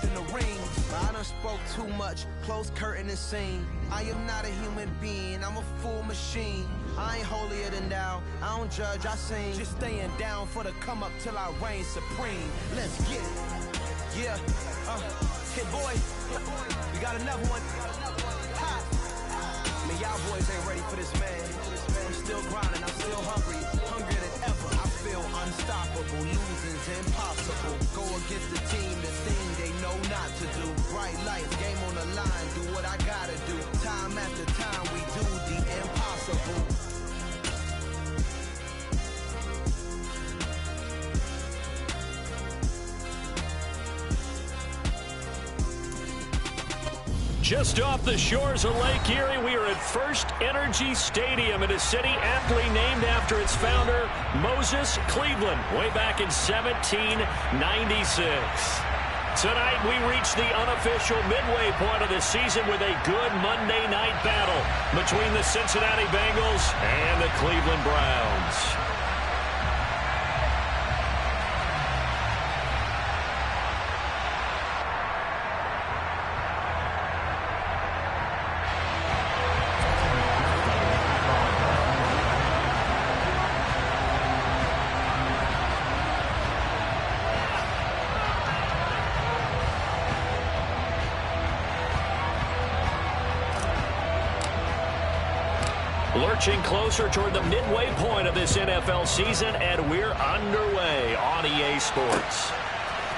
in the ring. I done spoke too much, close curtain and scene. I am not a human being, I'm a full machine. I ain't holier than thou, I don't judge, I sing. Just staying down for the come up till I reign supreme. Let's get it. Yeah, Hit Boy, we got another one. Ha. Man, y'all boys ain't ready for this, man. I'm still grinding, I'm still hungry, hungrier than ever. I feel unstoppable, losing's impossible. Go against the team, the thing they know not to do. Bright lights, game on the line, do what I gotta do. Time after time, we do the impossible. Just off the shores of Lake Erie, we are at First Energy Stadium in a city aptly named after its founder, Moses Cleveland, way back in 1796. Tonight, we reach the unofficial midway point of the season with a good Monday night battle between the Cincinnati Bengals and the Cleveland Browns. Lurching closer toward the midway point of this NFL season, and we're underway on EA Sports.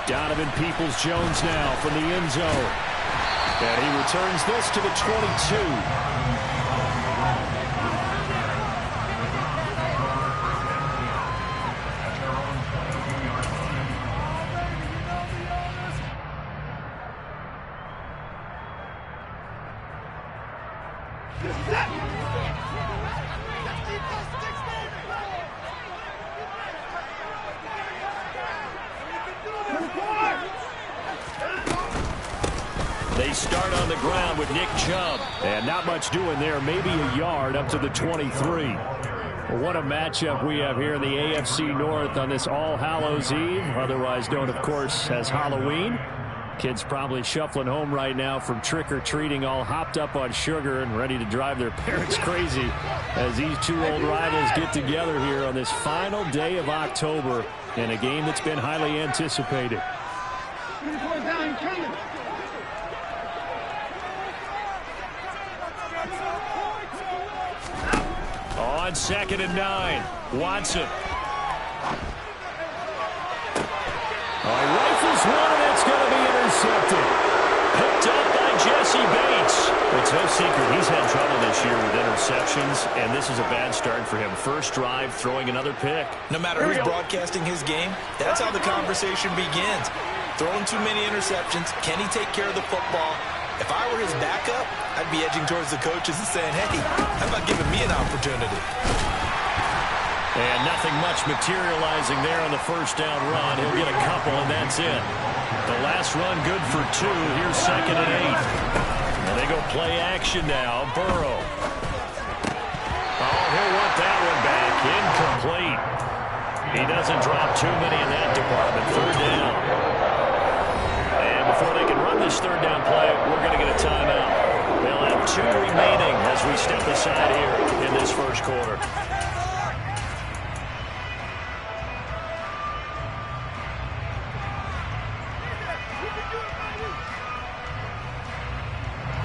Donovan Peoples-Jones now from the end zone. And he returns this to the 22. They start on the ground with Nick Chubb. And not much doing there, maybe a yard up to the 23. Well, what a matchup we have here in the AFC North on this All Hallows Eve, otherwise known, of course, as Halloween. Kids probably shuffling home right now from trick-or-treating, all hopped up on sugar and ready to drive their parents crazy as these two old rivals get together here on this final day of October in a game that's been highly anticipated. On 2nd and 9, Watson. He rifles one, and it's going to be intercepted. Picked up by Jesse Bates. It's no secret he's had trouble this year with interceptions, and this is a bad start for him. First drive, throwing another pick. No matter who's broadcasting his game, that's how the conversation begins. Throwing too many interceptions. Can he take care of the football? If I were his backup, I'd be edging towards the coaches and saying, hey, how about giving me an opportunity? And nothing much materializing there on the first down run. He'll get a couple, and that's it. The last run good for 2. Here's 2nd and 8. And they go play action now. Burrow. Oh, he'll want that one back. Incomplete. He doesn't drop too many in that department. 3rd down. And before they can run this 3rd down play, we're going to get a timeout. They'll have 2 remaining as we step aside here in this first quarter.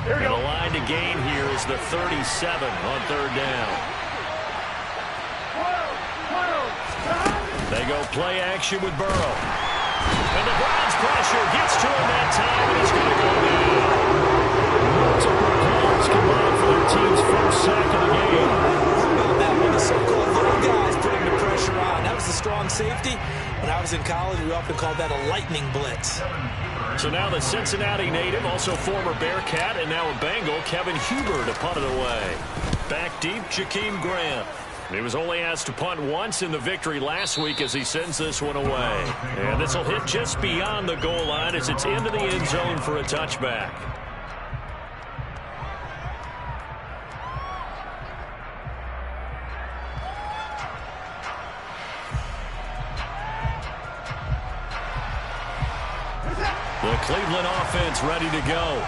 And the line to gain here is the 37 on 3rd down. They go play action with Burrow. And the Browns pressure gets to him that time, and he's going to go down. Multiple calls combined for their team's first sack of the game. That one, the so-called little guys putting the pressure on. That was a strong safety. When I was in college, we often called that a lightning blitz. So now the Cincinnati native, also former Bearcat and now a Bengal, Kevin Huber to punt it away. Back deep, Jakeem Grant. He was only asked to punt once in the victory last week as he sends this one away. And this will hit just beyond the goal line as it's into the end zone for a touchback. The Cleveland offense ready to go.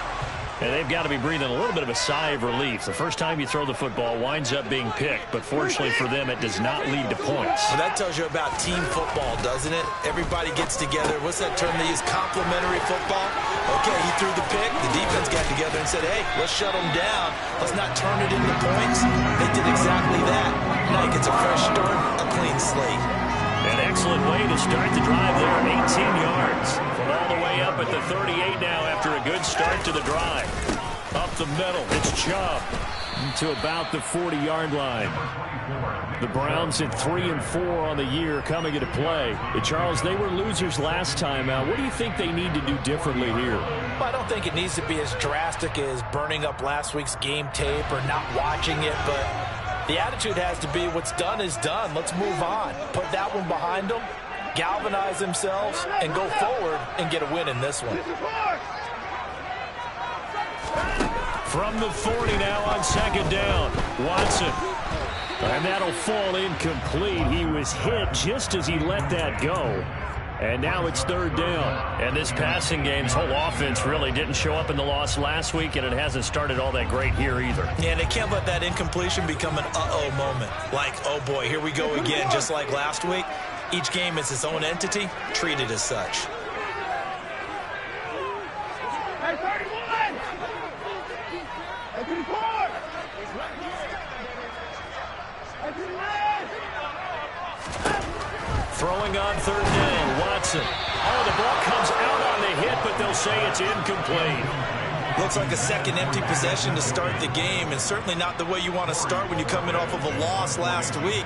And they've got to be breathing a little bit of a sigh of relief. The first time you throw the football winds up being picked, but fortunately for them, it does not lead to points. Well, that tells you about team football, doesn't it? Everybody gets together. What's that term they use? Complementary football? Okay, he threw the pick. The defense got together and said, hey, let's shut them down. Let's not turn it into points. They did exactly that. Now he gets a fresh start, a clean slate. An excellent way to start the drive there, 18 yards. From all the way up at the 38 now after a good start to the drive. Up the middle, it's Chubb. To about the 40-yard line. The Browns at 3-4 on the year coming into play. Charles, they were losers last time out. What do you think they need to do differently here? Well, I don't think it needs to be as drastic as burning up last week's game tape or not watching it, but the attitude has to be what's done is done. Let's move on. Put that one behind them, galvanize themselves, and go forward and get a win in this one. From the 40 now on second down, Watson. And that'll fall incomplete. He was hit just as he let that go. And now it's third down. And this passing game's whole offense really didn't show up in the loss last week, and it hasn't started all that great here either. Yeah, and they can't let that incompletion become an uh-oh moment. Like, oh boy, here we go again, just like last week. Each game is its own entity, treated as such. Throwing on third down, Watson. Oh, the ball comes out on the hit, but they'll say it's incomplete. Looks like a second empty possession to start the game, and certainly not the way you want to start when you're coming off of a loss last week.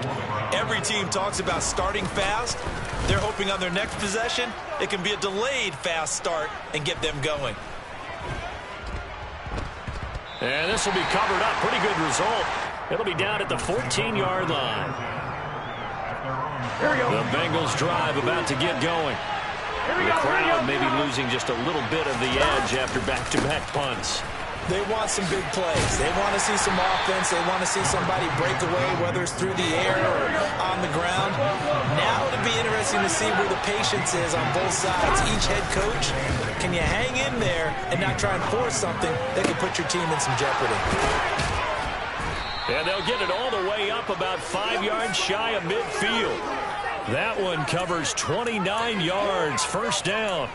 Every team talks about starting fast. They're hoping on their next possession, it can be a delayed fast start and get them going. And this will be covered up. Pretty good result. It'll be down at the 14-yard line. Here we go. The Bengals drive about to get going. The crowd maybe losing just a little bit of the edge after back-to-back punts. They want some big plays. They want to see some offense. They want to see somebody break away, whether it's through the air or on the ground. Now it'll be interesting to see where the patience is on both sides. Each head coach, can you hang in there and not try and force something that could put your team in some jeopardy? And they'll get it all the way up about 5 yards shy of midfield. That one covers 29 yards. First down.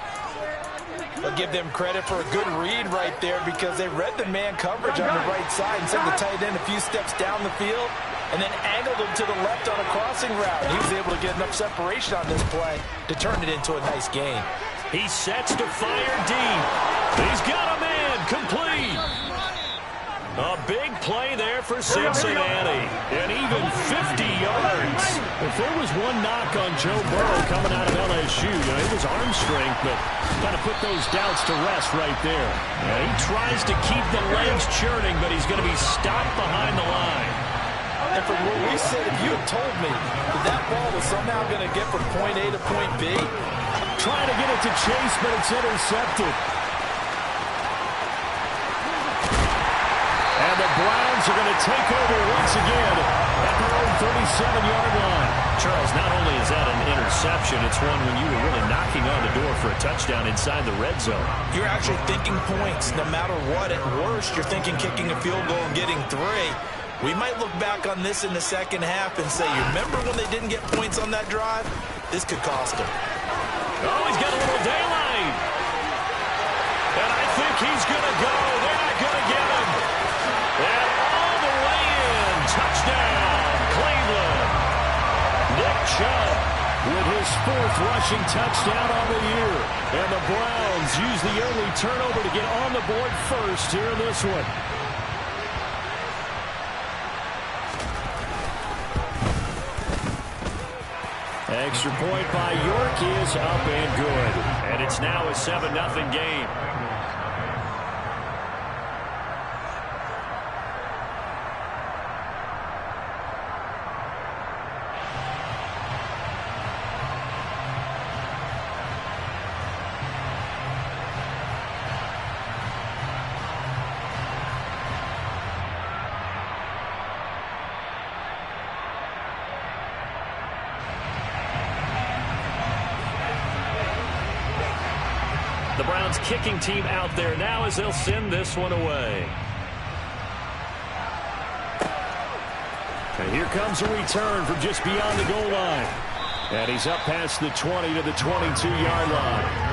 I'll give them credit for a good read right there because they read the man coverage on the right side and sent the tight end a few steps down the field and then angled him to the left on a crossing route. He was able to get enough separation on this play to turn it into a nice gain. He sets to fire deep. He's got a man complete. A big play there for Cincinnati. And even 50 yards. If there was one knock on Joe Burrow coming out of LSU, it was arm strength, but got to put those doubts to rest right there. He tries to keep the legs churning, but he's going to be stopped behind the line. And from what we said, if you had told me that ball was somehow going to get from point A to point B, trying to get it to Chase, but it's intercepted. And the Browns are going to take over once again at their own 37-yard line. Charles, not only is that an interception, it's one when you were really knocking on the door for a touchdown inside the red zone. You're actually thinking points no matter what. At worst, you're thinking kicking a field goal and getting 3. We might look back on this in the second half and say, you remember when they didn't get points on that drive? This could cost them. Oh, he's got a little daylight. And I think he's going to go. They're not going to get him. And all the way in. Touchdown, Cleveland. Nick Chubb with his 4th rushing touchdown on the year. And the Browns use the early turnover to get on the board first here in this one. Extra point by York is up and good. And it's now a 7-0 game. Browns kicking team out there now as they'll send this one away. And here comes a return from just beyond the goal line. And he's up past the 20 to the 22-yard line.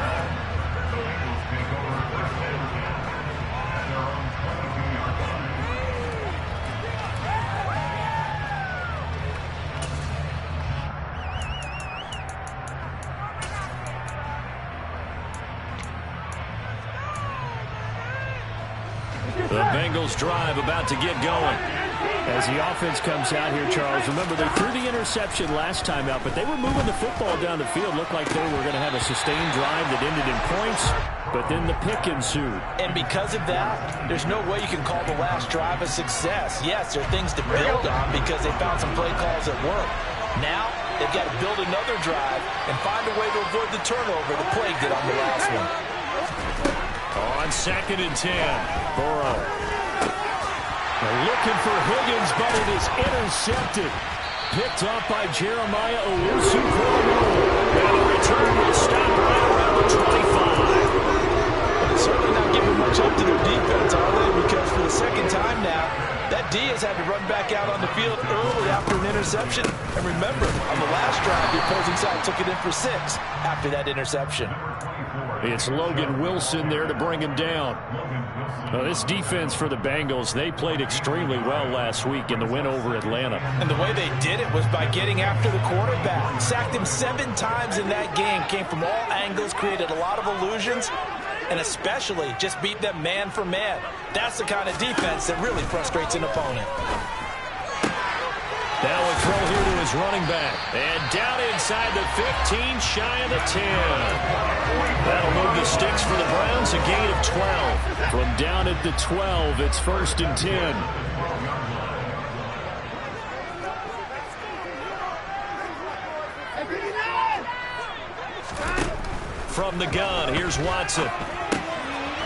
The Bengals drive about to get going. As the offense comes out here, Charles, remember they threw the interception last time out, but they were moving the football down the field. Looked like they were going to have a sustained drive that ended in points, but then the pick ensued. And because of that, there's no way you can call the last drive a success. Yes, there are things to build on because they found some play calls that work. Now, they've got to build another drive and find a way to avoid the turnover the plague did on the last one. On 2nd and 10, Burrow. Looking for Higgins, but it is intercepted. Picked up by Jeremiah Owusu. And the return will stop right around the 25. And it's certainly not giving much up to their defense, are they? Because for the second time now, that D has had to run back out on the field early after an interception. And remember, on the last drive, the opposing side took it in for 6 after that interception. It's Logan Wilson there to bring him down. Well, this defense for the Bengals, they played extremely well last week in the win over Atlanta. And the way they did it was by getting after the quarterback. Sacked him 7 times in that game. Came from all angles, created a lot of illusions, and especially just beat them man for man. That's the kind of defense that really frustrates an opponent. Now a throw here to his running back. And down inside the 15, shy of the 10. That'll move the sticks for the Browns, a gain of 12. From down at the 12, it's 1st and 10. From the gun, here's Watson.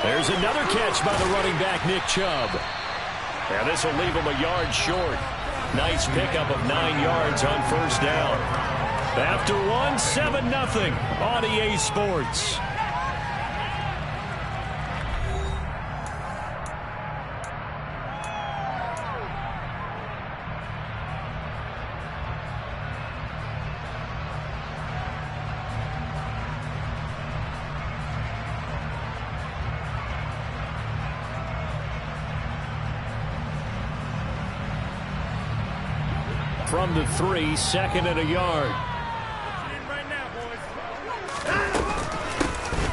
There's another catch by the running back, Nick Chubb. And this will leave him a yard short. Nice pickup of 9 yards on 1st down. After one, 7-0 on EA Sports. From the 3, 2nd and a yard.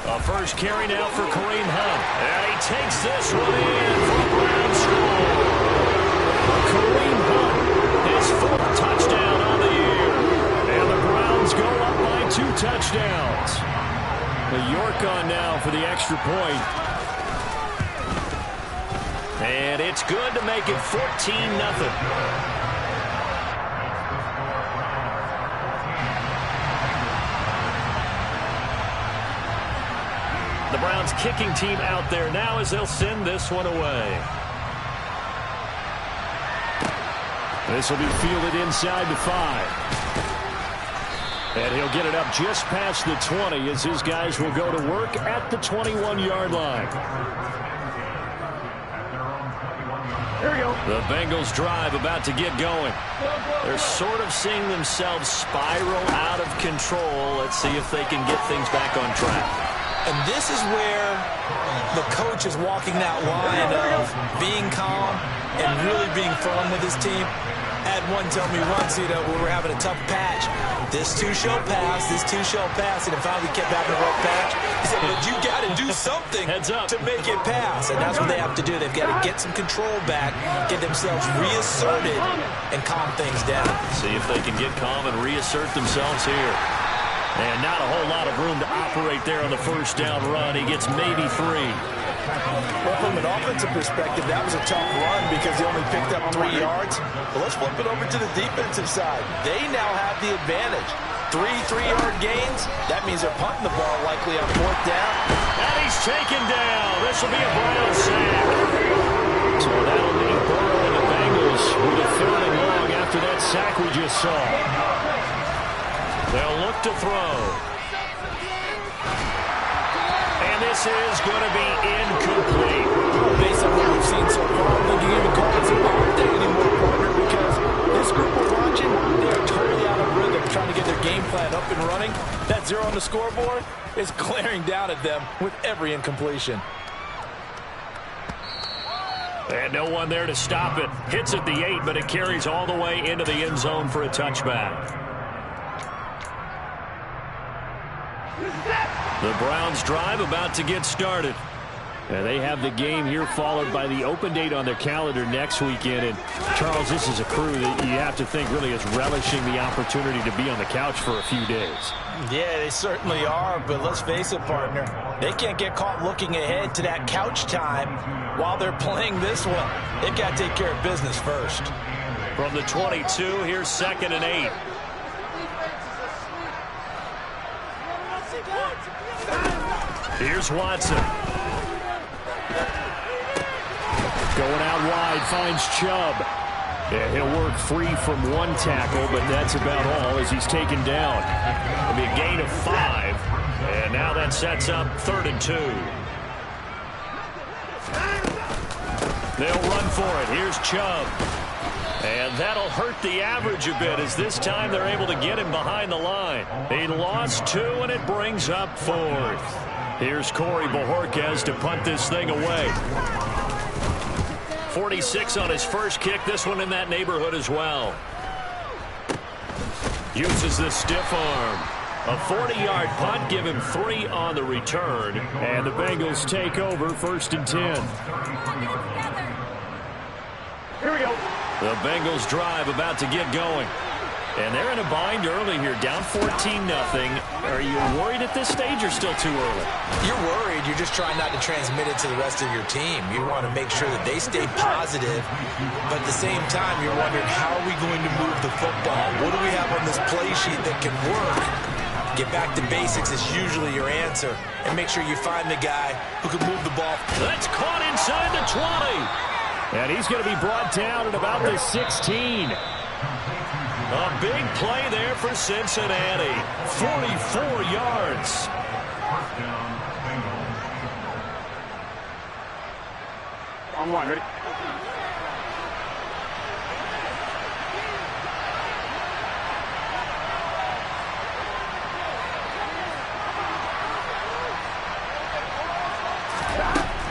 A first carry now for Kareem Hunt. And he takes this one in for Brown score. Kareem Hunt, his 4th touchdown on the year. And the Browns go up by 2 touchdowns. The York on now for the extra point. And it's good to make it 14-0. The Browns kicking team out there now as they'll send this one away. This will be fielded inside the 5. And he'll get it up just past the 20 as his guys will go to work at the 21-yard line. Here we go. The Bengals drive about to get going. They're sort of seeing themselves spiral out of control. Let's see if they can get things back on track. And this is where the coach is walking that line of being calm and really being firm with his team. I had one tell me once, we were having a tough patch. This too shall pass, this too shall pass. And it finally kept having a rough patch. He said, but you got to do something to make it pass. And that's what they have to do. They've got to get some control back, get themselves reasserted, and calm things down. See if they can get calm and reassert themselves here. And not a whole lot of room to operate there on the 1st down run. He gets maybe 3. Well, from an offensive perspective, that was a tough run because he only picked up 3 yards. But let's flip it over to the defensive side. They now have the advantage. 3 3-yard gains. That means they're punting the ball likely on 4th down. And he's taken down. This will be a Brown sack. So that'll leave Burrow and the Bengals with a 3rd and long after that sack we just saw. They'll look to throw. And this is going to be incomplete. Based on what we've seen so far, I don't think you can even call this a bad day anymore, partner, because this group we're watching, they are totally out of rhythm, trying to get their game plan up and running. That 0 on the scoreboard is glaring down at them with every incompletion. And no one there to stop it. Hits at the 8, but it carries all the way into the end zone for a touchback. The Browns drive about to get started. And they have the game here followed by the open date on their calendar next weekend. And, Charles, this is a crew that you have to think really is relishing the opportunity to be on the couch for a few days. Yeah, they certainly are, but let's face it, partner. They can't get caught looking ahead to that couch time while they're playing this one. They've got to take care of business first. From the 22, here's 2nd and 8. Here's Watson. Going out wide, finds Chubb. Yeah, he'll work free from one tackle, but that's about all as he's taken down. It'll be a gain of 5. And now that sets up 3rd and 2. They'll run for it. Here's Chubb. And that'll hurt the average a bit as this time they're able to get him behind the line. He lost 2, and it brings up 4th. Here's Corey Bojorquez to punt this thing away. 46 on his first kick. This one in that neighborhood as well. Uses the stiff arm. A 40-yard punt, give him 3 on the return. And the Bengals take over 1st and 10. Here we go. The Bengals drive about to get going. And they're in a bind early here, down 14-0. Are you worried at this stage or still too early? You're worried. You're just trying not to transmit it to the rest of your team. You want to make sure that they stay positive, but at the same time, you're wondering, how are we going to move the football? What do we have on this play sheet that can work? Get back to basics is usually your answer, and make sure you find the guy who can move the ball. That's caught inside the 20. And he's going to be brought down at about the 16. A big play there for Cincinnati. 44 yards. On one, ready?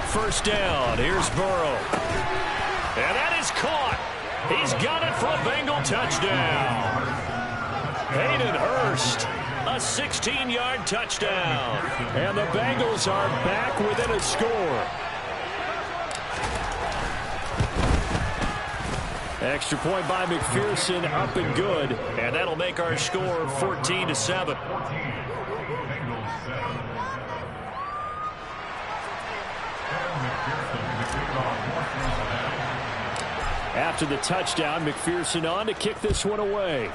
First down. Here's Burrow. And that is caught. He's got it for a Bengal touchdown. Hayden Hurst, a 16-yard touchdown. And the Bengals are back within a score. Extra point by McPherson, up and good. And that'll make our score 14-7. After the touchdown, McPherson on to kick this one away.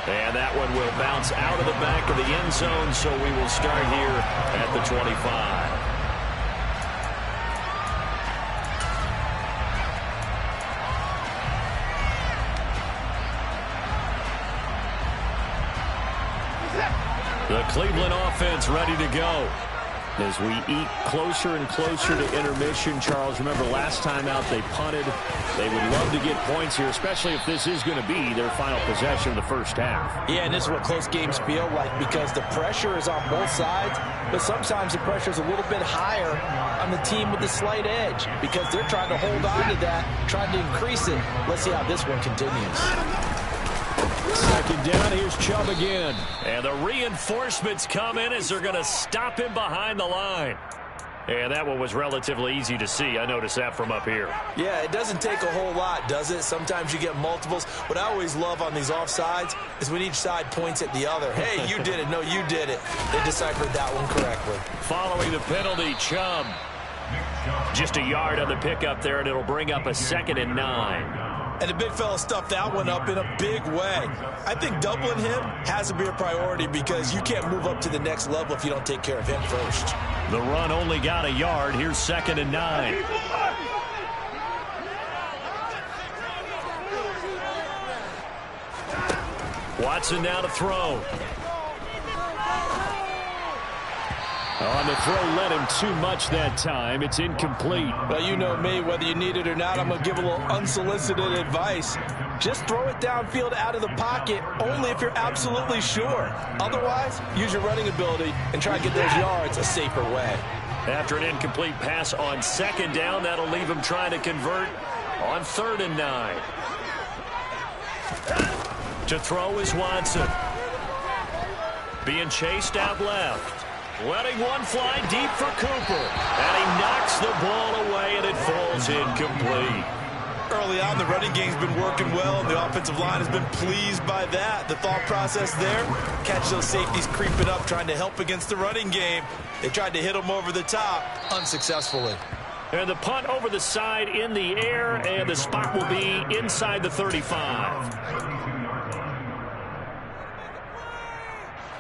And that one will bounce out of the back of the end zone, so we will start here at the 25. The Cleveland offense ready to go. As we eat closer and closer to intermission, Charles, remember last time out they punted. They would love to get points here, especially if this is going to be their final possession of the first half. Yeah, and this is what close games feel like, because the pressure is on both sides, but sometimes the pressure is a little bit higher on the team with the slight edge because they're trying to hold on to that, trying to increase it. Let's see how this one continues. Second down, here's Chubb again. And the reinforcements come in as they're going to stop him behind the line. And that one was relatively easy to see. I noticed that from up here. Yeah, it doesn't take a whole lot, does it? Sometimes you get multiples. What I always love on these offsides is when each side points at the other. Hey, you did it. No, you did it. They deciphered that one correctly. Following the penalty, Chubb. Just a yard on the pickup there, and it'll bring up a 2nd and 9. And the big fella stuffed that one up in a big way. I think doubling him has to be a priority because you can't move up to the next level if you don't take care of him first. The run only got a yard. Here's 2nd and 9. Watson now to throw. On the throw, led him too much that time. It's incomplete. Well, you know me, whether you need it or not, I'm going to give a little unsolicited advice. Just throw it downfield out of the pocket, only if you're absolutely sure. Otherwise, use your running ability and try to get those yards a safer way. After an incomplete pass on 2nd down, that'll leave him trying to convert on 3rd and 9. To throw is Watson. Being chased out left. Letting one fly deep for Cooper. And he knocks the ball away, and it falls incomplete. Early on, the running game's been working well, and the offensive line has been pleased by that. The thought process there, catch those safeties creeping up, trying to help against the running game. They tried to hit them over the top, unsuccessfully. And the punt over the side in the air, and the spot will be inside the 35.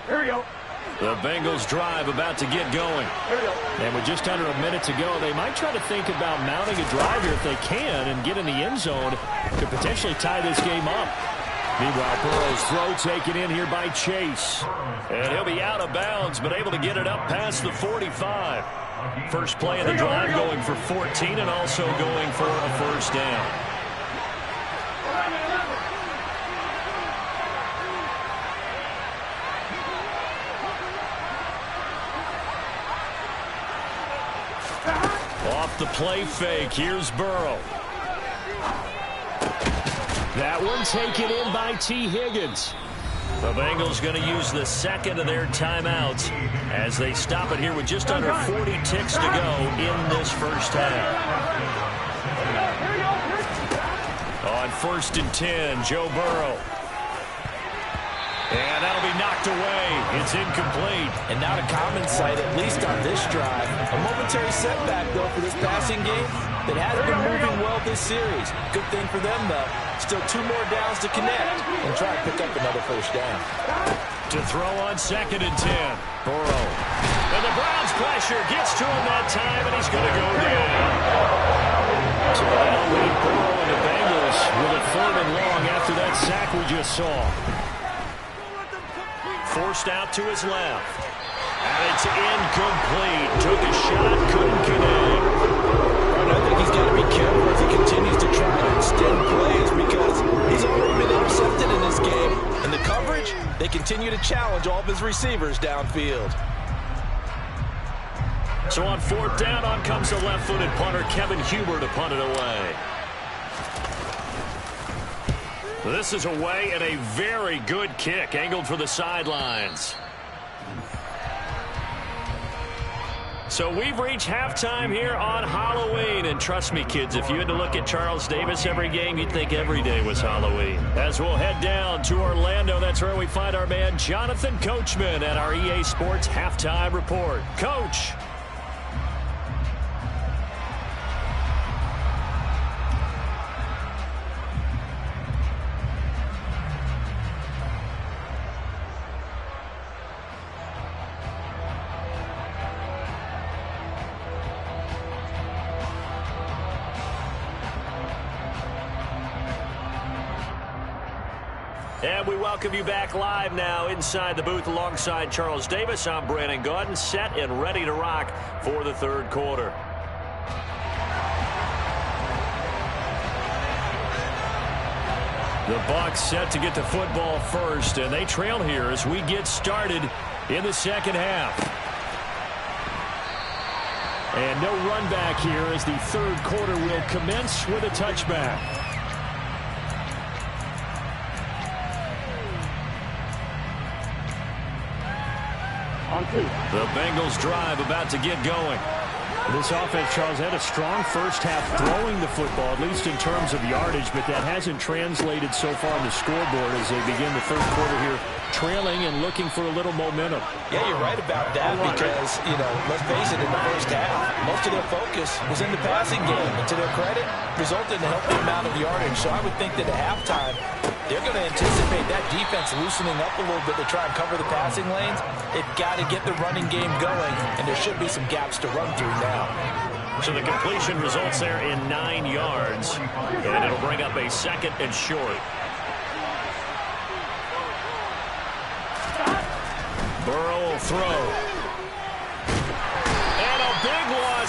Here we go. The Bengals drive about to get going. Here we go. And with just under a minute to go, they might try to think about mounting a drive here if they can and get in the end zone to potentially tie this game up. Meanwhile, Burrow's throw taken in here by Chase. And he'll be out of bounds, but able to get it up past the 45. First play of the drive going for 14 and also going for a first down. Off the play fake, here's Burrow. That one taken in by T. Higgins. The Bengals going to use the 2nd of their timeouts as they stop it here with just under 40 ticks to go in this first half. On 1st and 10, Joe Burrow. And that'll be knocked away. It's incomplete. And not a common sight, at least on this drive. A momentary setback, though, for this passing game that hasn't been moving well this series. Good thing for them, though. Still 2 more downs to connect and try to pick up another first down. To throw on 2nd and 10. Burrow. And the Browns pressure gets to him that time, and he's going to go down. So that'll leave Burrow and the Bengals with a 3rd and long after that sack we just saw. Forced out to his left. And it's incomplete. Took a shot, couldn't connect. And I think he's got to be careful as he continues to try to extend plays because he's already been intercepted in this game. And the coverage, they continue to challenge all of his receivers downfield. So on 4th down, on comes the left-footed punter, Kevin Huber, to punt it away. This is away and a very good kick, angled for the sidelines. So we've reached halftime here on Halloween. And trust me, kids, if you had to look at Charles Davis every game, you'd think every day was Halloween. As we'll head down to Orlando, that's where we find our man Jonathan Coachman at our EA Sports Halftime Report. Coach. And we welcome you back live now inside the booth alongside Charles Davis. I'm Brandon Gaudin, set and ready to rock for the 3rd quarter. The Bucs set to get the football first, and they trail here as we get started in the 2nd half. And no run back here as the 3rd quarter will commence with a touchback. The Bengals drive about to get going. This offense, Charles, had a strong first half throwing the football, at least in terms of yardage, but that hasn't translated so far on the scoreboard as they begin the 3rd quarter here, trailing and looking for a little momentum. Yeah, you're right about that because, let's face it, in the first half, most of their focus was in the passing game. And to their credit, resulted in a healthy amount of yardage. So I would think that at halftime, they're going to anticipate that defense loosening up a little bit to try and cover the passing lanes. They've got to get the running game going, and there should be some gaps to run through now. So the completion results there in 9 yards, and it'll bring up a 2nd and short. Burrow will throw.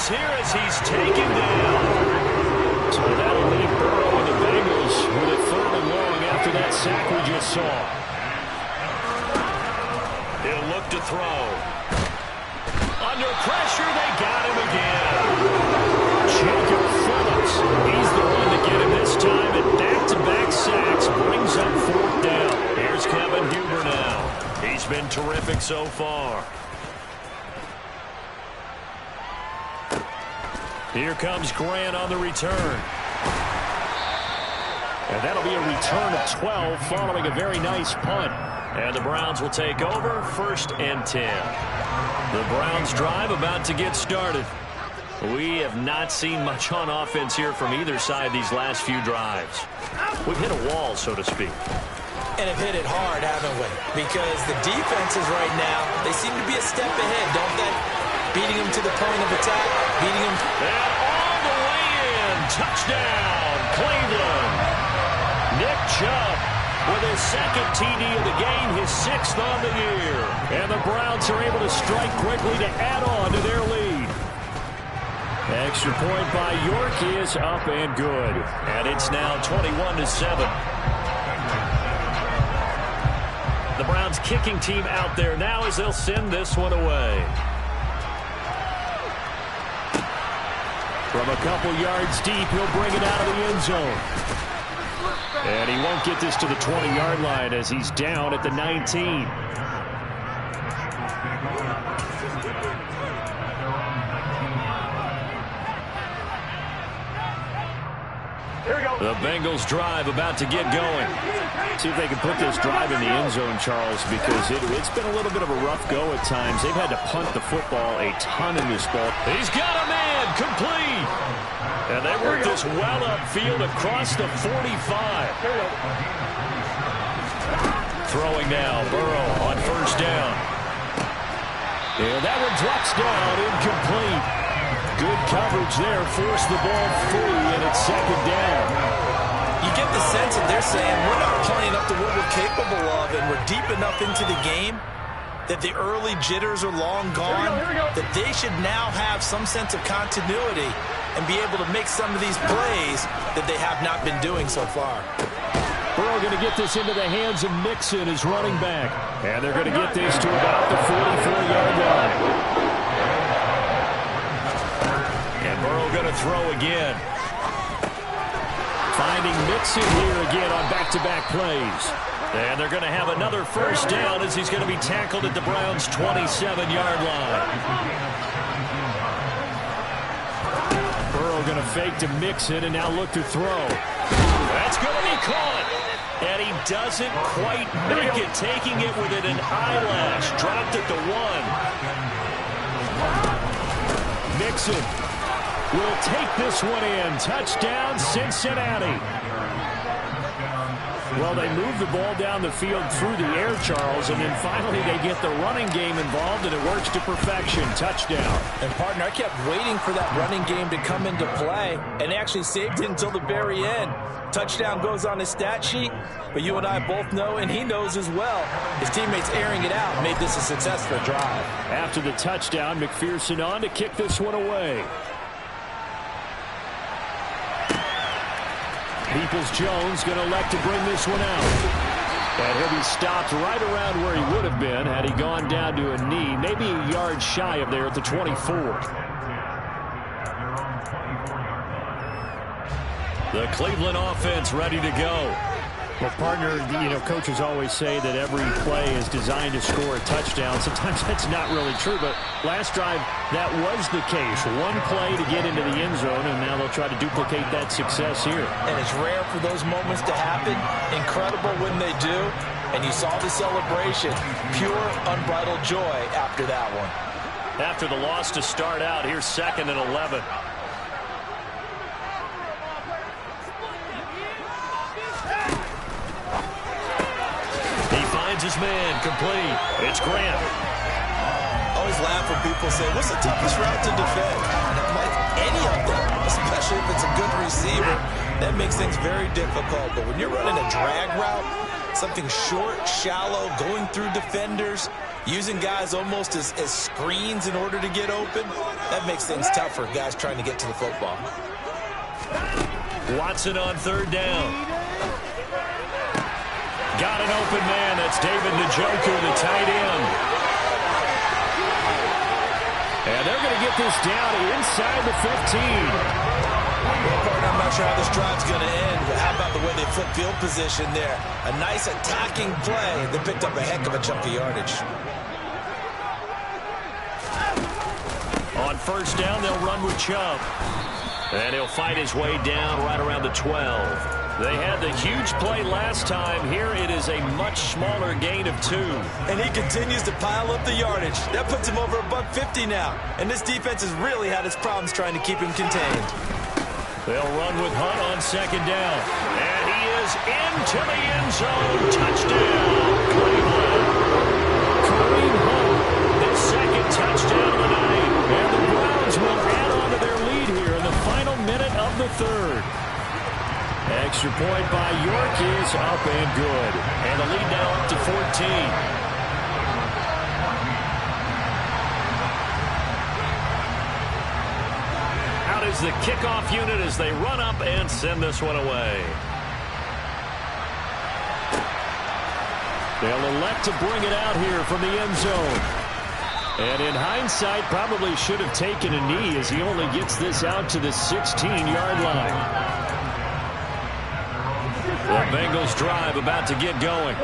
is here as he's taken down. So that'll leave Burrow and the Bengals with a 3rd and long after that sack we just saw. He'll look to throw. Under pressure, they got him again. Jacob Phillips, he's the one to get him this time, and back-to-back sacks brings up 4th down. Here's Kevin Huber now. He's been terrific so far. Here comes Grant on the return. And that'll be a return of 12 following a very nice punt. And the Browns will take over 1st and 10. The Browns drive about to get started. We have not seen much on offense here from either side these last few drives. We've hit a wall, so to speak. And have hit it hard, haven't we? Because the defenses right now, they seem to be a step ahead, don't they? Beating them to the point of attack, beating them. And all the way in. Touchdown, Cleveland. Nick Chubb with his 2nd TD of the game, his 6th on the year. And the Browns are able to strike quickly to add on to their lead. Extra point by York is up and good. And it's now 21-7. The Browns kicking team out there now as they'll send this one away. From a couple yards deep, he'll bring it out of the end zone. And he won't get this to the 20-yard line as he's down at the 19. The Bengals drive about to get going. See if they can put this drive in the end zone, Charles, because it's been a little bit of a rough go at times. They've had to punt the football a ton in this ball. He's got a man complete. And they work this well upfield across the 45. Throwing now, Burrow on 1st down. And that one drops down, incomplete. Good coverage there, forced the ball free, and it's 2nd down. You get the sense that they're saying we're not playing up to what we're capable of, and we're deep enough into the game that the early jitters are long gone, that they should now have some sense of continuity and be able to make some of these plays that they have not been doing so far. Burrow going to get this into the hands of Mixon, his running back. And they're going to get this to about the 44-yard line. And Burrow going to throw again. Finding Mixon here again on back-to-back plays. And they're going to have another 1st down as he's going to be tackled at the Browns' 27-yard line. Burrow going to fake to Mixon and now look to throw. That's going to be caught. And he doesn't quite make it, taking it within an eyelash. Dropped at the 1. Mixon will take this one in. Touchdown, Cincinnati. Well, they move the ball down the field through the air, Charles, and then finally they get the running game involved, and it works to perfection. Touchdown. And, partner, I kept waiting for that running game to come into play, and actually saved it until the very end. Touchdown goes on his stat sheet, but you and I both know, and he knows as well, his teammates airing it out made this a successful drive. After the touchdown, McPherson on to kick this one away. Peoples-Jones going to elect to bring this one out. And he'll be stopped right around where he would have been had he gone down to a knee, maybe a yard shy of there at the 24. The Cleveland offense ready to go. Well, partner, you know, coaches always say that every play is designed to score a touchdown. Sometimes that's not really true, but last drive, that was the case. One play to get into the end zone, and now they'll try to duplicate that success here. And it's rare for those moments to happen. Incredible when they do. And you saw the celebration. Pure, unbridled joy after that one. After the loss to start out, here's 2nd and 11. His man complete. It's Grant. Always laugh when people say, what's the toughest route to defend? I'm like, any of them, especially if it's a good receiver. That makes things very difficult. But when you're running a drag route, something short, shallow, going through defenders, Using guys almost as screens in order to get open, that makes things tough for guys trying to get to the football. Watson on third down. Got an open man. That's David Njoku, the tight end. And they're going to get this down inside the 15. Well, partner, I'm not sure how this drive's going to end, but how about the way they flip field position there? A nice attacking play. They picked up a heck of a chunk of yardage. On first down, they'll run with Chubb. And he'll fight his way down right around the 12. They had the huge play last time. Here it is a much smaller gain of 2. And he continues to pile up the yardage. That puts him over $150 now. And this defense has really had its problems trying to keep him contained. They'll run with Hunt on second down. And he is into the end zone. Touchdown, Cleveland. Kareem Hunt, his second touchdown of the night. And the Browns will add on to their lead here in the final minute of the third. Extra point by York is up and good. And the lead now up to 14. Is the kickoff unit as they run up and send this one away. They'll elect to bring it out here from the end zone. And in hindsight, probably should have taken a knee as he only gets this out to the 16-yard line. The Bengals drive about to get going.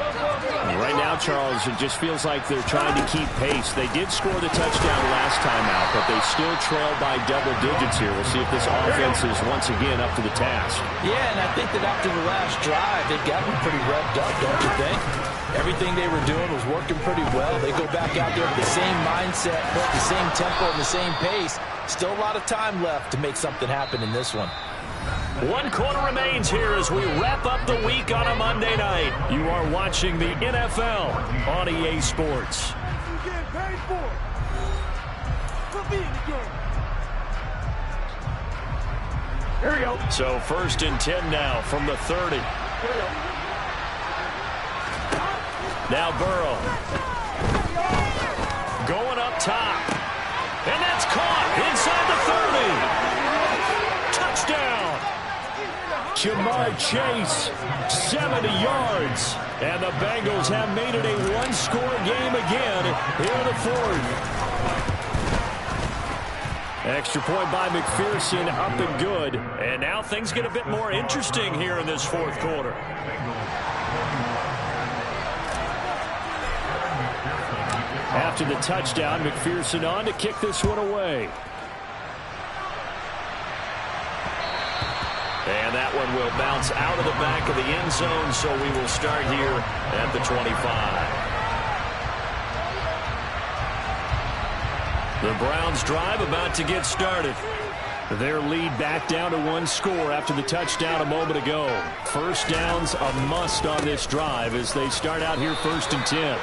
Right now, Charles, it just feels like they're trying to keep pace. They did score the touchdown last time out, but they still trail by double digits here. We'll see if this offense is once again up to the task. Yeah, and I think that after the last drive, they've gotten pretty revved up, don't you think? Everything they were doing was working pretty well. They go back out there with the same mindset, the same tempo, and the same pace. Still a lot of time left to make something happen in this one. 1 quarter remains here as we wrap up the week on a Monday night. You are watching the NFL on EA Sports. Here we go. So 1st and 10 now from the 30. Now Burrow. Going up top. And that's caught inside the 30. Touchdown. Jamar Chase, 70 yards. And the Bengals have made it a one-score game again here in the 4th. Extra point by McPherson, up and good. And now things get a bit more interesting here in this 4th quarter. After the touchdown, McPherson on to kick this one away. And that one will bounce out of the back of the end zone, so we will start here at the 25. The Browns drive about to get started. Their lead back down to 1 score after the touchdown a moment ago. First downs a must on this drive as they start out here 1st and 10.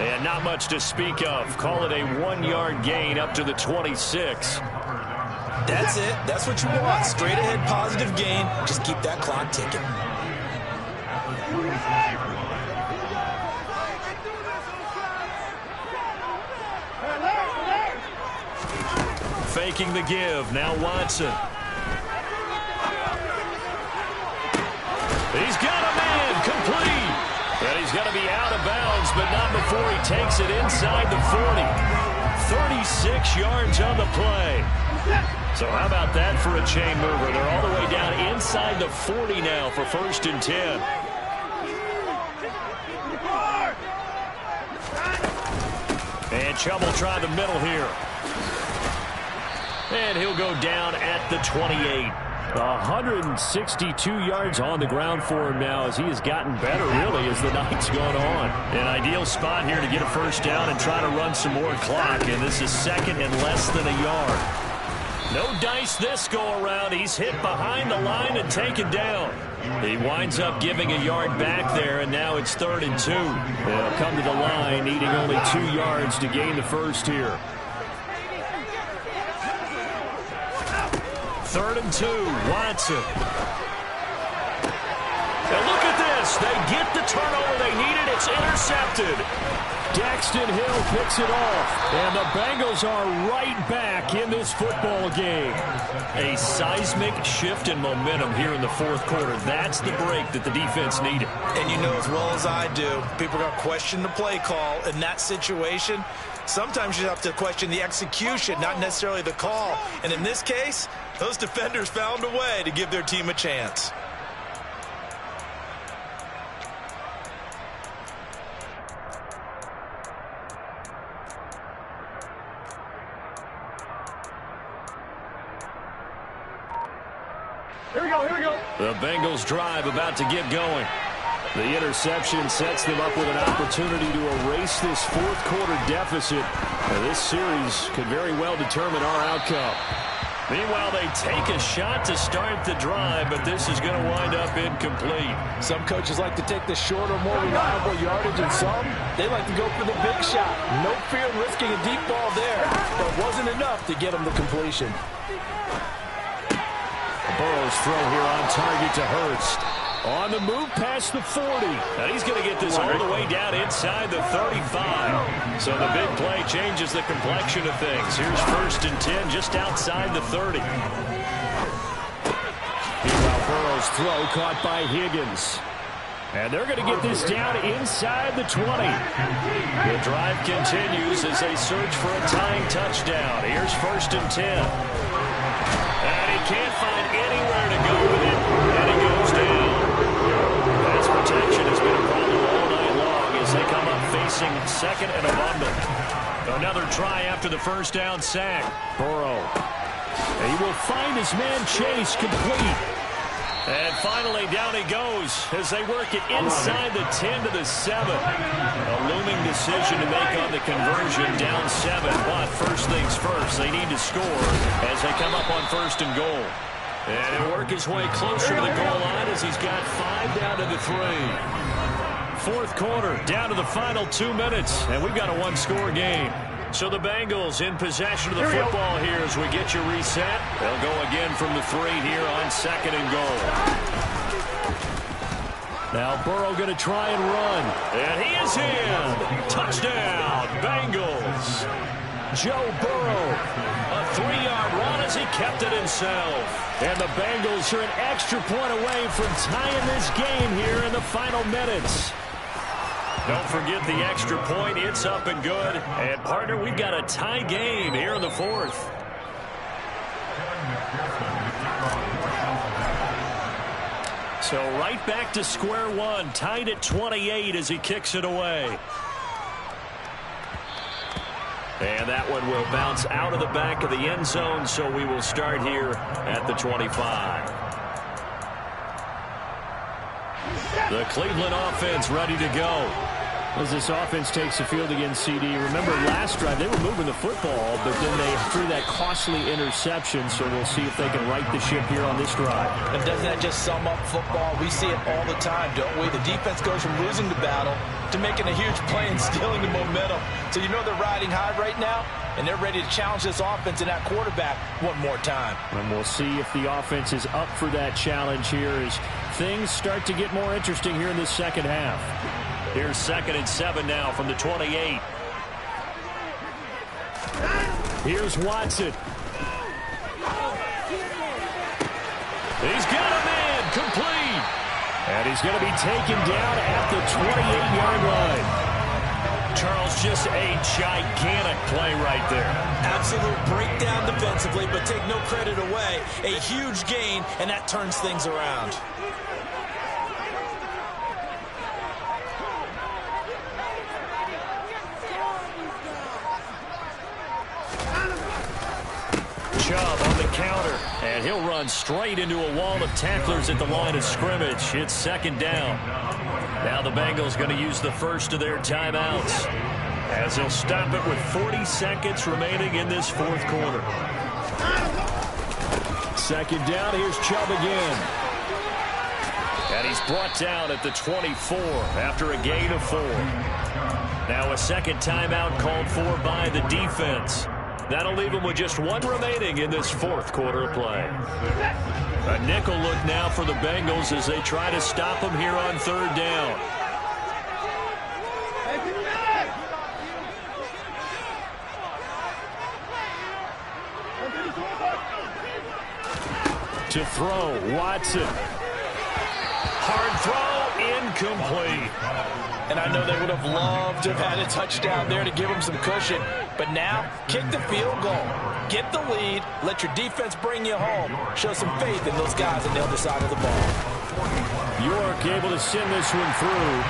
And not much to speak of. Call it a 1-yard gain up to the 26. That's it. That's what you want. Straight ahead positive gain. Just keep that clock ticking. Faking the give. Now Watson. He's got a man. Complete. And he's going to be out of bounds, but not before he takes it inside the 40. 36 yards on the play. So how about that for a chain mover? They're all the way down inside the 40 now for 1st and 10. And Chubb will try the middle here. And he'll go down at the 28. 162 yards on the ground for him now as he has gotten better, really, as the night's gone on. An ideal spot here to get a first down and try to run some more clock, and this is 2nd and less than a yard. No dice this go-around. He's hit behind the line and taken down. He winds up giving a yard back there, and now it's 3rd and 2. They'll come to the line, needing only 2 yards to gain the first here. 3rd and 2, Watson. And look at this. They get the turnover they needed. It's intercepted. Daxton Hill picks it off, and the Bengals are right back in this football game. A seismic shift in momentum here in the fourth quarter. That's the break that the defense needed. And you know as well as I do, people are going to question the play call in that situation. Sometimes you have to question the execution, not necessarily the call. And in this case, those defenders found a way to give their team a chance. Here we go, here we go. The Bengals drive about to get going. The interception sets them up with an opportunity to erase this fourth quarter deficit. Now, this series could very well determine our outcome. Meanwhile, they take a shot to start the drive, but this is going to wind up incomplete. Some coaches like to take the shorter, more reliable yardage, and some, they like to go for the big shot. No fear in risking a deep ball there, but it wasn't enough to get them the completion. Burrow's throw here on target to Hurst. On the move past the 40. Now he's going to get this all the way down inside the 35. So the big play changes the complexion of things. Here's 1st and 10 just outside the 30. Meanwhile, Burrow's throw caught by Higgins. And they're going to get this down inside the 20. The drive continues as they search for a tying touchdown. Here's 1st and 10. And he can't find anywhere to go with it. And he goes down. Pass protection has been a problem all night long as they come up facing 2nd and a bundle. Another try after the 1st down sack. Burrow. And he will find his man Chase complete. And finally, down he goes as they work it inside the 10 to the 7. A looming decision to make on the conversion, down 7. But first things first, they need to score as they come up on 1st and goal. And he'll work his way closer to the goal line as he's got 5 down to the 3. Fourth quarter, down to the final 2 minutes, and we've got a one-score game. So the Bengals in possession of the football here as we get you reset. They'll go again from the 3 here on 2nd and goal. Now Burrow going to try and run. And he is in. Touchdown, Bengals. Joe Burrow. A 3-yard run as he kept it himself. And the Bengals are an extra point away from tying this game here in the final minutes. Don't forget the extra point. It's up and good. And, partner, we've got a tie game here in the 4th. So right back to square one. Tied at 28 as he kicks it away. And that one will bounce out of the back of the end zone. So we will start here at the 25. The Cleveland offense ready to go. As this offense takes the field against CD, remember last drive they were moving the football, but then they threw that costly interception, so we'll see if they can right the ship here on this drive. And doesn't that just sum up football? We see it all the time, don't we? The defense goes from losing the battle to making a huge play and stealing the momentum. So you know they're riding high right now, and they're ready to challenge this offense and that quarterback one more time. And we'll see if the offense is up for that challenge here as things start to get more interesting here in the second half. Here's 2nd and 7 now from the 28. Here's Watson. He's got a man complete. And he's going to be taken down at the 28-yard line. Charles, just a gigantic play right there. Absolute breakdown defensively, but take no credit away. A huge gain, and that turns things around. Chubb on the counter, and he'll run straight into a wall of tacklers at the line of scrimmage. It's 2nd down. Now the Bengals going to use the first of their timeouts as they'll stop it with 40 seconds remaining in this fourth quarter. 2nd down, here's Chubb again. And he's brought down at the 24 after a gain of 4. Now a second timeout called for by the defense. That'll leave him with just 1 remaining in this fourth quarter of play. A nickel look now for the Bengals as they try to stop him here on 3rd down. To throw, Watson. Hard throw, incomplete. And I know they would have loved to have had a touchdown there to give them some cushion. But now, kick the field goal. Get the lead. Let your defense bring you home. Show some faith in those guys on the other side of the ball. York able to send this one through.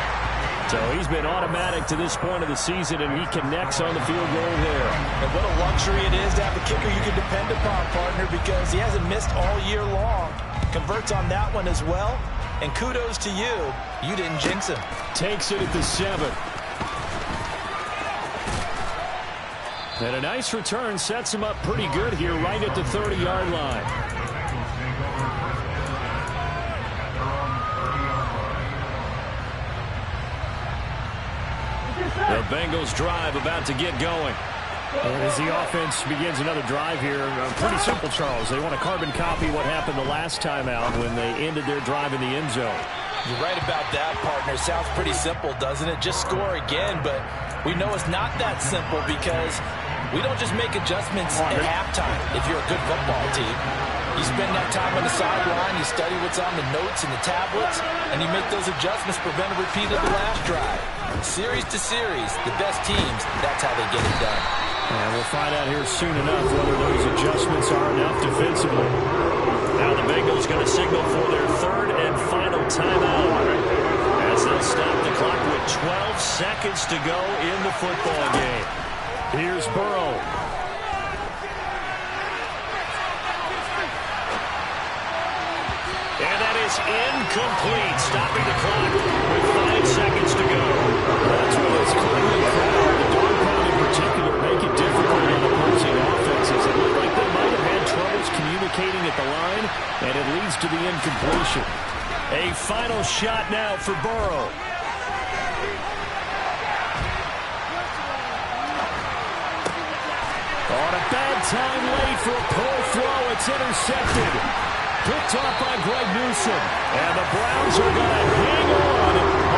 So he's been automatic to this point of the season, and he connects on the field goal there. And what a luxury it is to have a kicker you can depend upon, partner, because he hasn't missed all year long. Converts on that one as well. And kudos to you. You didn't jinx him. Takes it at the 7. And a nice return sets him up pretty good here right at the 30-yard line. The Bengals drive about to get going. And as the offense begins another drive here, pretty simple, Charles. They want to carbon copy what happened the last time out when they ended their drive in the end zone. You're right about that, partner. Sounds pretty simple, doesn't it? Just score again, but we know it's not that simple because we don't just make adjustments at halftime if you're a good football team. You spend that time on the sideline, you study what's on the notes and the tablets, and you make those adjustments, prevent a repeat of the last drive. Series to series, the best teams, that's how they get it done. And we'll find out here soon enough whether those adjustments are enough defensively. Now the Bengals going to signal for their third and final timeout as they'll stop the clock with 12 seconds to go in the football game. Here's Burrow. And that is incomplete, stopping the clock with 5 seconds to go. That's what it's clearly crowd. The dog pound in particular make it difficult on opposing offenses. It looked like they might have had troubles communicating at the line, and it leads to the incompletion. A final shot now for Burrow. On a bad time late for a poor throw. It's intercepted. Picked off by Greg Newsome. And the Browns are going to hang on